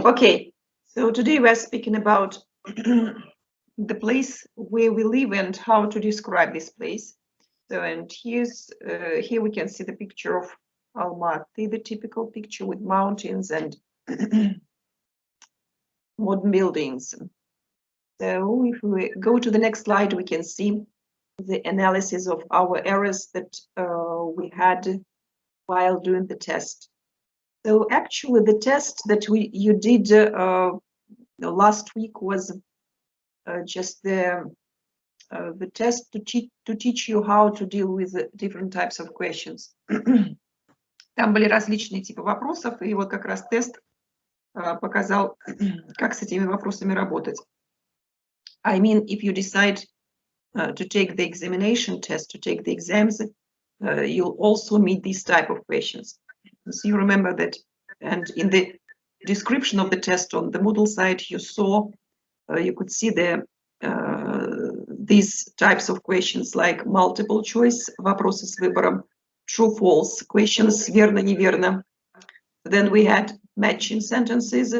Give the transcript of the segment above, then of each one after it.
Okay, so today we are speaking about the place where we live and how to describe this place. So, and here we can see the picture of Almaty, the typical picture with mountains and modern buildings. So if we go to the next slide, we can see the analysis of our errors that we had while doing the test. So actually the test that you did last week was just the test to teach you how to deal with different types of questions. Там были различные типы вопросов, и вот как раз тест показал, как с этими вопросами работать. I mean, if you decide to take the examination test, to take the exams, you'll also meet these type of questions. So you remember that, and in the description of the test on the Moodle site, you could see these types of questions like multiple choice, вопросы с выбором, true, false, questions, верно, неверно. Then we had matching sentences,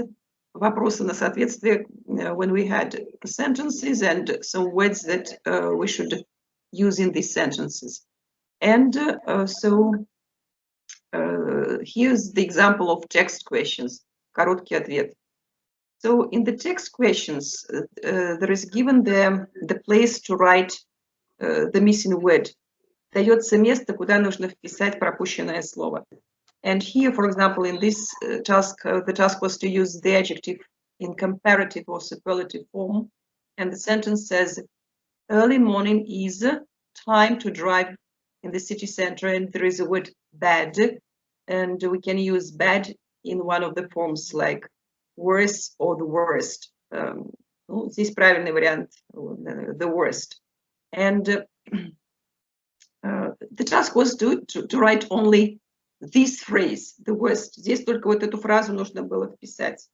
вопросы на соответствие, when we had sentences and some words that we should use in these sentences. And here's the example of text questions, короткий ответ. So in the text questions, there is given the place to write the missing word. Дается место, куда нужно вписать пропущенное слово. And here, for example, in this task, the task was to use the adjective in comparative or superlative form. And the sentence says, early morning is time to drive in the city center, and there is a word bad. And we can use bad in one of the forms like worse or the worst. Здесь правильный вариант, the worst. And the task was to write only this phrase, the worst. Здесь только вот эту фразу нужно было вписать,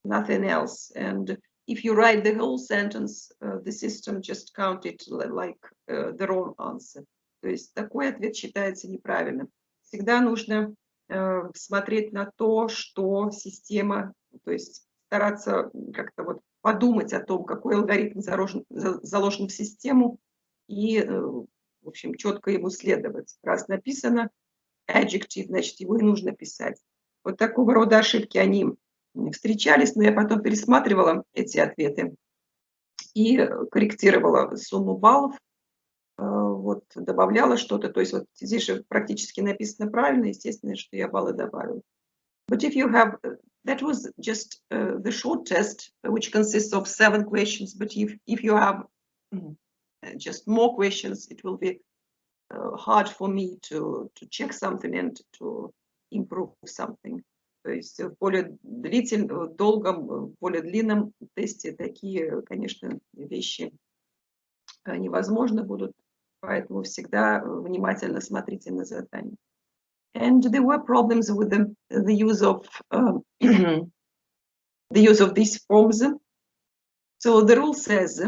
nothing else. And if you write the whole sentence, the system just count it like the wrong answer. То есть такой ответ считается неправильным. Всегда нужно смотреть на то, что система, то есть стараться как-то вот подумать о том, какой алгоритм заложен в систему и, в общем, четко ему следовать. Раз написано adjective, значит, его и нужно писать. Вот такого рода ошибки, они встречались, но я потом пересматривала эти ответы и корректировала сумму баллов, вот, добавляла что-то. То есть вот здесь же практически написано правильно, естественно, что я баллы добавила. But if you have, that was just the short test, which consists of 7 questions, but if you have just more questions, it will be hard for me to check something and to improve something. То есть в более долгом, более длинном тесте такие, конечно, вещи невозможно будут, поэтому всегда внимательно смотрите на задание. And there were problems with the use of these forms. So the rule says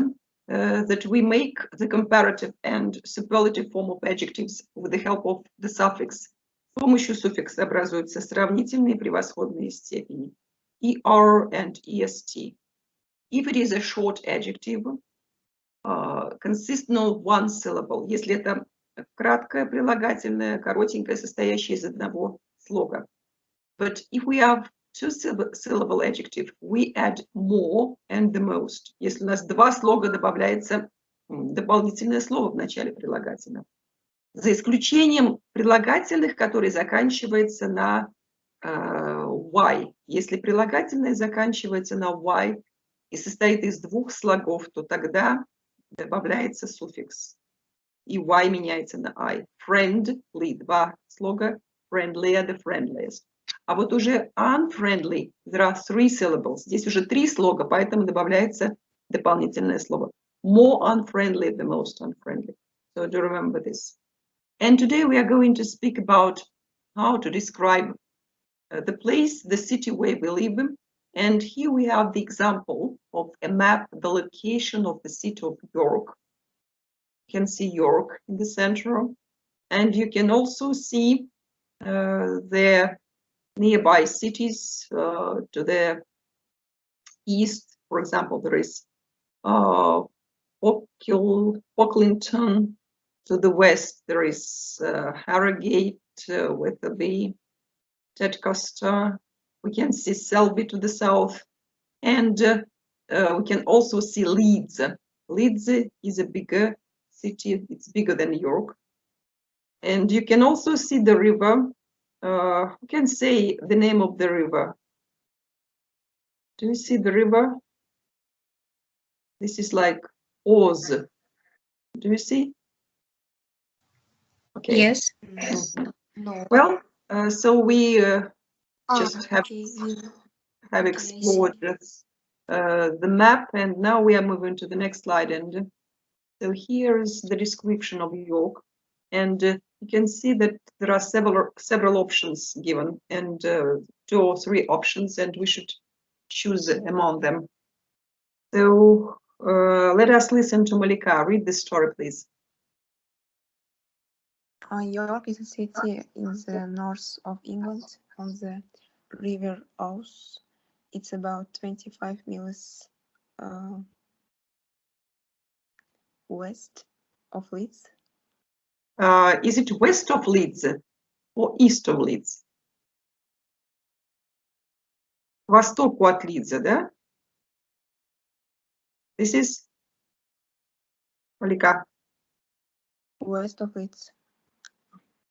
that we make the comparative and superlative form of adjectives with the help of the suffix. С помощью суффикса образуются сравнительные превосходные степени er and est. If it is a short adjective, consisting of one syllable, если это краткое прилагательное, коротенькое, состоящее из одного слога. But if we have two-syllable adjective, we add more and the most. Если у нас два слога, добавляется дополнительное слово в начале прилагательного. За исключением прилагательных, которые заканчиваются на y. Если прилагательное заканчивается на y и состоит из двух слогов, то тогда добавляется суффикс. И y меняется на I. Friendly, два слога. Friendlier, the friendliest. А вот уже unfriendly, there are 3 syllables. Здесь уже 3 слога, поэтому добавляется дополнительное слово. More unfriendly, the most unfriendly. So do remember this. And today we are going to speak about how to describe the place, the city where we live. And here we have the example of a map, the location of the city of York. You can see York in the center. And you can also see the nearby cities to the east, for example, there is Pocklington. To the west, there is Harrogate with the B, Tedcaster. We can see Selby to the south, and we can also see Leeds. Leeds is a bigger city, it's bigger than York. And you can also see the river. You can say the name of the river. Do you see the river? This is like Oz. Do you see? Okay. Yes. No. Well, so we just have explored the map, and now we are moving to the next slide. And so here is the description of York, and you can see that there are several options given, and 2 or 3 options, and we should choose among them. So let us listen to Malika. Read the story, please. York is a city in the north of England on the River Ouse. It's about 25 miles west of Leeds. Is it west of Leeds or east of Leeds? К востоку от Лидза, да? This is Malika. West of Leeds.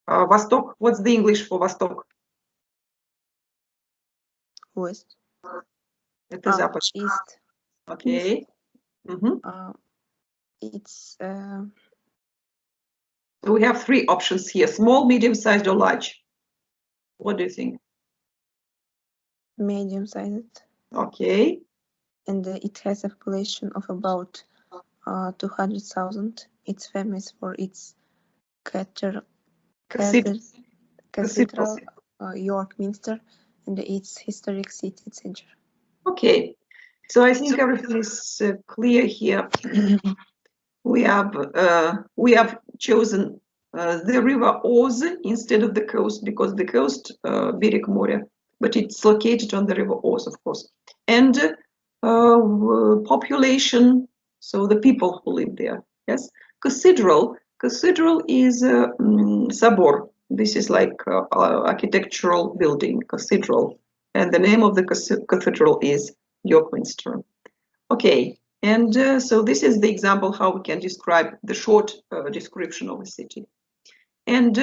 Восток. What's the English for восток? West. Это запад. East. Okay. It's So we have 3 options here: small, medium-sized, or large. What do you think? medium-sized, Okay. and it has a population of about 200,000. It's famous for its cathedral, York Minster, and its historic city center. Okay. So I think everything is clear here. We have chosen the river Oz instead of the coast, because the coast, Берег моря, but it's located on the river Oz, of course. And population, so the people who live there. Yes. Cathedral is Sabor. This is like architectural building, cathedral, and the name of the cathedral is York Minster. Okay. And so this is the example how we can describe the short description of a city. And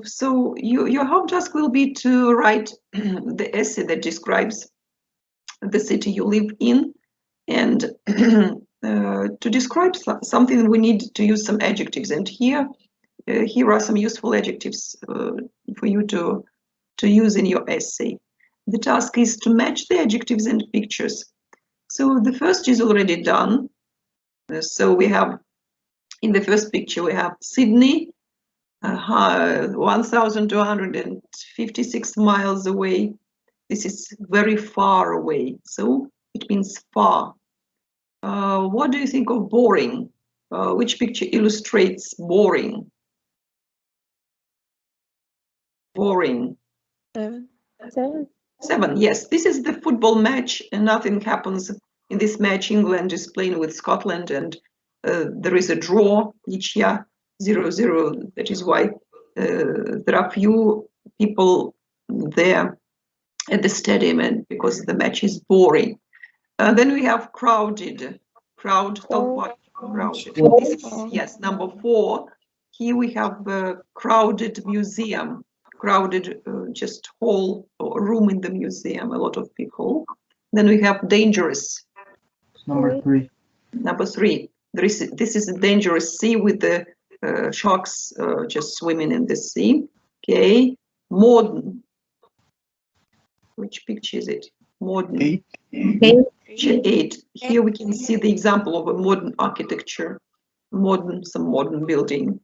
so your home task will be to write the essay that describes the city you live in. And to describe something, we need to use some adjectives. And here are some useful adjectives for you to use in your essay. The task is to match the adjectives and pictures. So the first is already done. So we have, in the first picture, we have Sydney, 1,256 miles away. This is very far away, so it means far. What do you think of boring? Which picture illustrates boring? Boring. 7, yes. This is the football match, and nothing happens in this match. England is playing with Scotland, and there is a draw each year, 0-0. That is why there are few people there at the stadium, and because the match is boring. Then we have crowded. Crowded. This is, yes, number 4. Here we have a crowded museum. Crowded just hall or room in the museum, a lot of people. Then we have dangerous. Number 3. Number 3. This is a dangerous sea with the sharks just swimming in the sea. Okay. Modern. Which picture is it? Modern. 8. Picture 8. Here we can see the example of a modern architecture. Some modern building.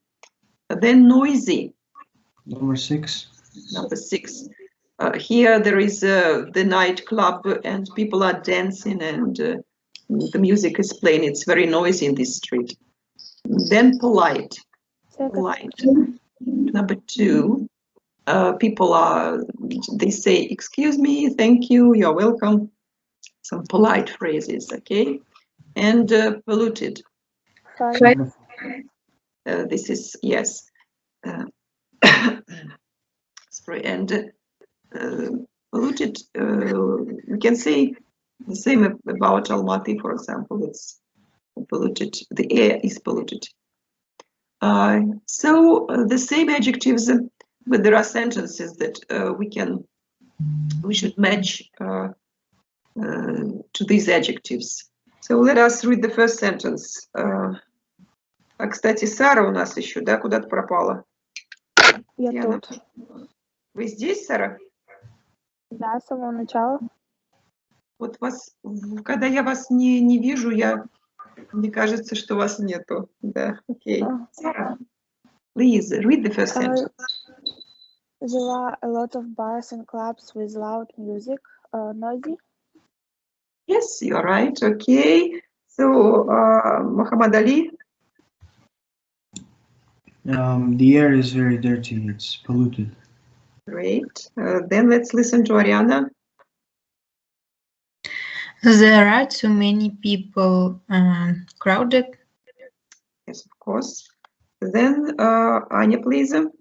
Then noisy. Number 6. Number 6. Here there is the nightclub, and people are dancing, and the music is playing. It's very noisy in this street. Then polite. Polite. Number 2. People they say, excuse me, thank you, you're welcome. some polite phrases, okay? And polluted. Five. This is, yes. Sorry, and polluted, we can say the same about Almaty, for example. It's polluted, the air is polluted. So the same adjectives, but there are sentences that we should match to these adjectives. So let us read the first sentence. А, кстати, Сара у нас еще, да, куда-то пропала? Я тут. Вы здесь, Сара? Да, с самого начала. Вот вас, когда я вас не вижу, мне кажется, что вас нету. Да, окей. Сара, please read the first sentence. There are a lot of bars and clubs with loud music. Noisy? Yes, you're right. Okay. So, Muhammad Ali? The air is very dirty. It's polluted. Great. Then let's listen to Ariana. There are too many people. Crowded. Yes, of course. Then, Anya, please. The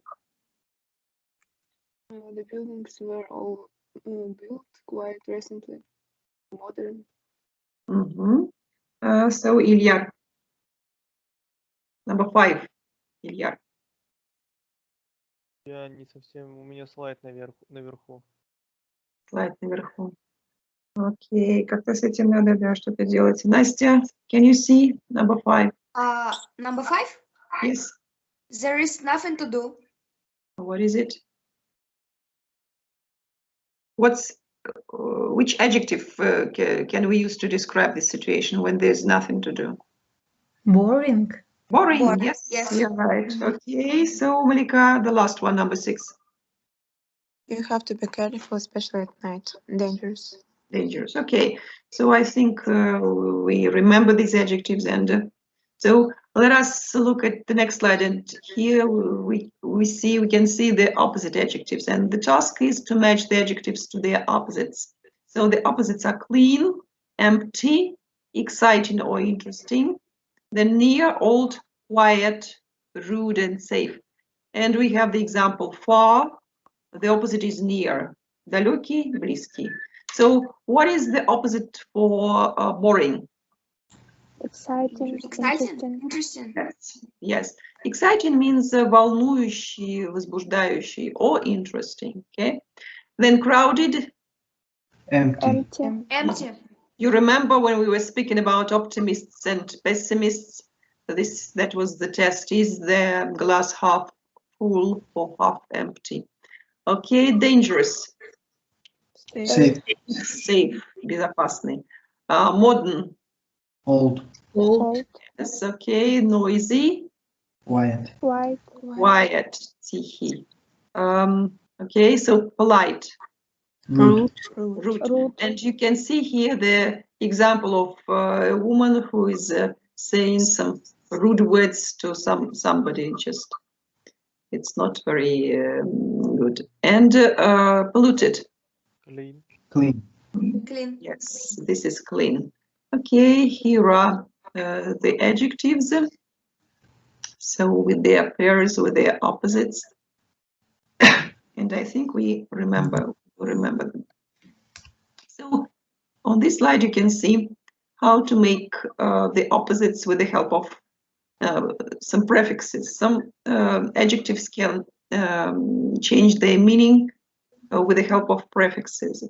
buildings were all built quite recently. Modern. So, Ilyar. Number 5. Ilyar. Я не совсем... У меня слайд наверху. Слайд наверху. Окей, как-то с этим надо, да, что-то делать. Настя, can you see number 5? Number 5? Yes. There is nothing to do. What is it? Which adjective can we use to describe this situation when there's nothing to do? Boring. Boring, yes. Yes. You're right. Okay, so Malika, the last one, number 6. You have to be careful, especially at night. Dangerous. Dangerous. Okay, so I think we remember these adjectives, and so let us look at the next slide. And here we can see the opposite adjectives, and the task is to match the adjectives to their opposites. So the opposites are clean, empty, exciting or interesting, then near, old, quiet, rude, and safe. And we have the example far. The opposite is near. Далекий, близкий. So what is the opposite for boring? Exciting. Interesting. Yes. Exciting means волнующий, возбуждающий, or interesting. Okay. Then crowded. Empty. Empty. You remember when we were speaking about optimists and pessimists? That was the test. Is the glass half full or half empty? Okay. Dangerous. Safe. Safe, безопасный. Modern. Old. Yes, okay. Noisy. Quiet. Quiet. Тихий. Okay, so polite. Rude. Rude. And you can see here the example of a woman who is saying some rude words to somebody. Just, it's not very good. And polluted. Clean. Clean. Yes, this is clean. Okay, here are the adjectives. So with their pairs, with their opposites. And I think we remember them. So on this slide, you can see how to make the opposites with the help of some prefixes. Some adjectives can change their meaning with the help of prefixes.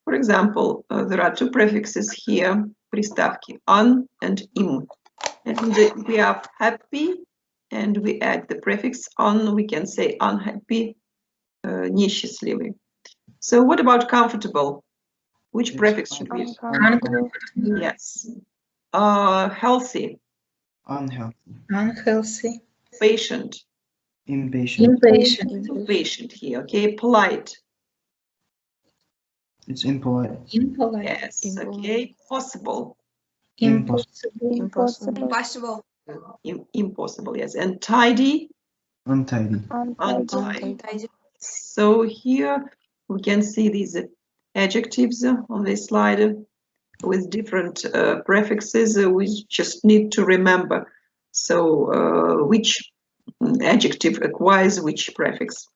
For example, there are 2 prefixes here, приставки, an and im. And we have happy, and we add the prefix on, we can say unhappy, несчастливый. So what about comfortable? Which prefix should we use? Yes. Healthy. Unhealthy. Patient. Impatient. Patient here, okay. Polite. It's impolite. Yes, okay. Possible. Impossible. Impossible, yes. And tidy. Untidy. Untidy. So here we can see these adjectives on this slide. with different prefixes. We just need to remember. So which adjective acquires which prefix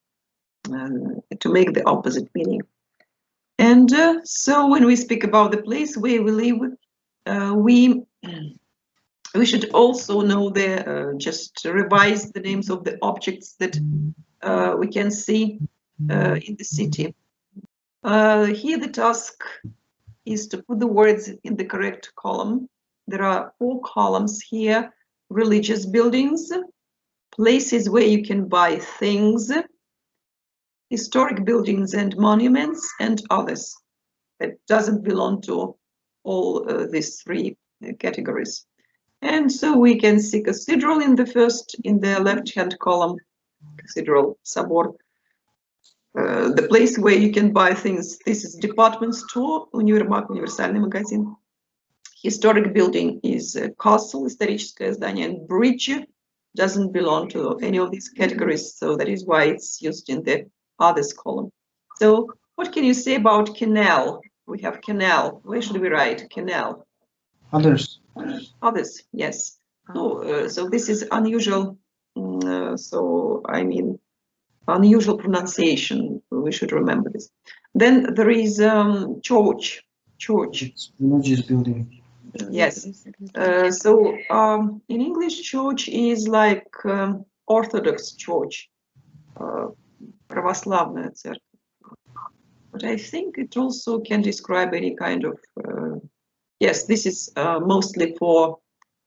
to make the opposite meaning. And so when we speak about the place where we live, we should also know just revise the names of the objects that we can see in the city. Here the task is to put the words in the correct column. There are 4 columns here: religious buildings, places where you can buy things, historic buildings and monuments, and others. That doesn't belong to all these 3 categories. And so we can see cathedral in the left-hand column, cathedral, собор. The place where you can buy things, this is department store, универмаг, универсальный магазин. Historic building is castle, историческое здание, and bridge doesn't belong to any of these categories, so that is why it's used in the others column. So what can you say about canal? We have canal. Where should we write canal? Others. Others, yes. So this is unusual. So I mean, unusual pronunciation. We should remember this. Then there is church. Church. It's religious building. Yes. So in English, church is like Orthodox church, православная церковь. But I think it also can describe any kind of. Yes, this is mostly for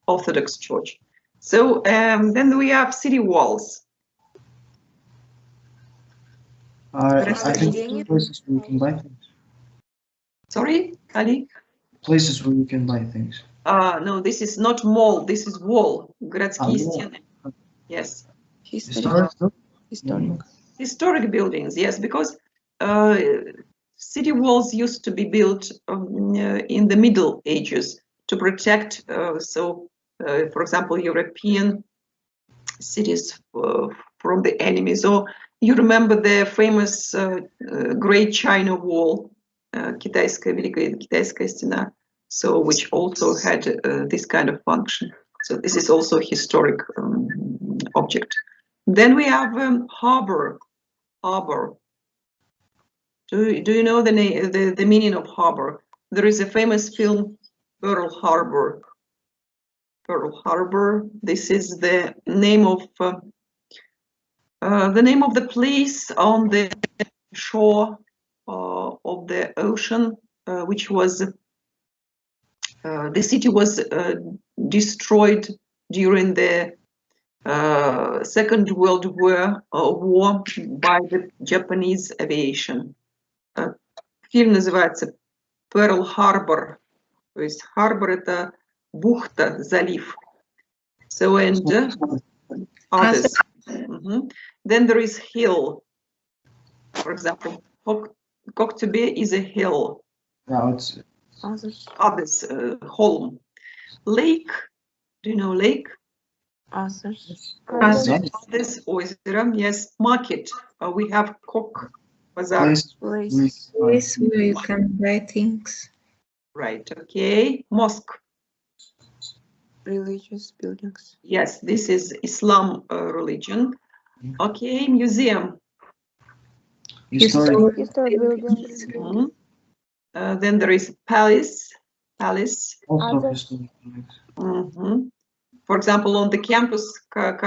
Orthodox church. So then we have city walls. I think places where you can buy things. Sorry, Ali? Places where you can buy things. No, this is not mall, this is wall. Городские стены. Yes. Historic. Historic buildings, yes, because city walls used to be built in the Middle Ages to protect, for example, European cities from the enemies. Or you remember the famous Great China Wall, Великая Китайская стена, so which also had this kind of function. So this is also a historic object. Then we have harbor. Harbor. Do you know the meaning of harbor? There is a famous film, Pearl Harbor. Pearl Harbor. This is the name of the place on the shore of the ocean, which was the city was destroyed during the Second World War by the Japanese aviation. Фильм называется Pearl Harbor, то есть harbor это бухта, залив. So and others. Then there is hill. For example, Koktube is a hill. Yeah, it's Others. Holm. Lake. Do you know lake? Others. Others, озеро. Yes. Market. We have Kok Bazaar. Places. Place where you can buy things. Right. Okay. Mosque. Religious buildings. Yes, this is Islam religion. Okay. Museum. historic. Historic buildings. Then there is palace. Palace. Also Others. historic buildings. For example, on the campus of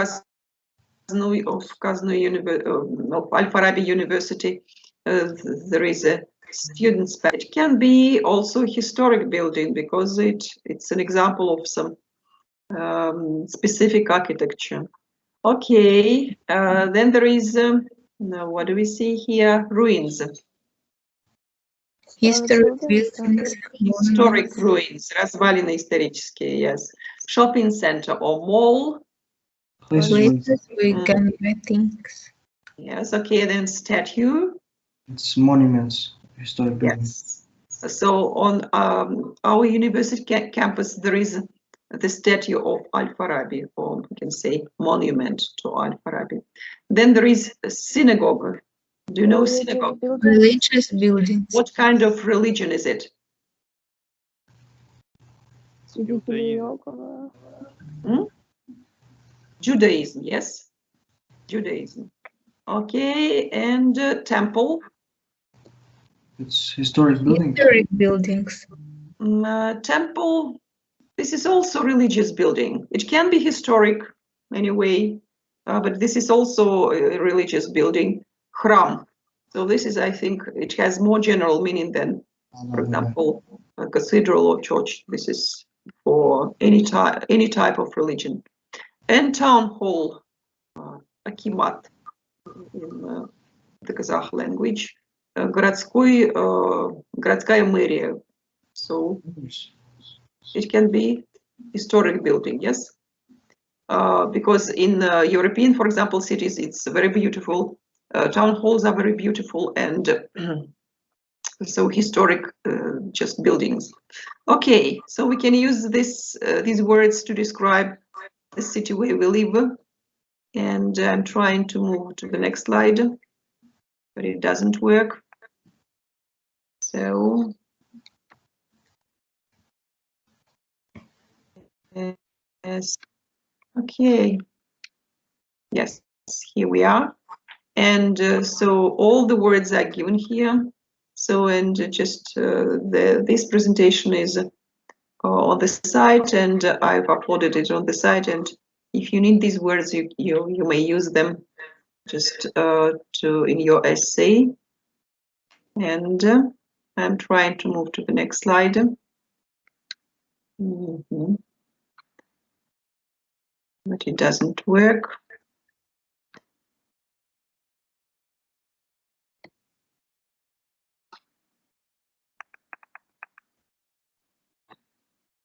Al-Farabi University, there is a student's palace. It can be also a historic building because it's an example of some specific architecture. Okay, then there is, what do we see here? Ruins. Historic buildings. Historic ruins, развалины исторические, yes. Shopping center or mall. Places where you can buy things. Yes, okay, then statue. It's monuments, historic buildings. Yes. So on our university campus, there is the statue of Al-Farabi, or we can say monument to Al-Farabi. Then there is a synagogue. Do you know synagogue? Religious buildings. What kind of religion is it? Свидетели Иеговы. Judaism, yes. Judaism. Okay, and temple. It's historic building. Historic buildings. Temple, this is also religious building. It can be historic anyway, but this is also a religious building. Храм. So this is, I think, it has more general meaning than, for example, a cathedral or church. This is for any type of religion. And town hall, акимат in the Kazakh language, городская мэрия. So it can be historic building, yes, because in European, for example, cities, it's very beautiful. Town halls are very beautiful, and so historic, just buildings. Okay, so we can use these words to describe the city where we live. And I'm trying to move to the next slide, but it doesn't work. So yes, okay, yes, here we are. And so all the words are given here. So, and just this presentation is on the site, and I've uploaded it on the site. And if you need these words, you may use them just in your essay. And I'm trying to move to the next slide. But it doesn't work.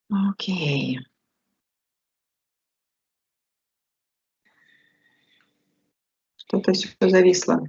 Okay. Что-то все зависло.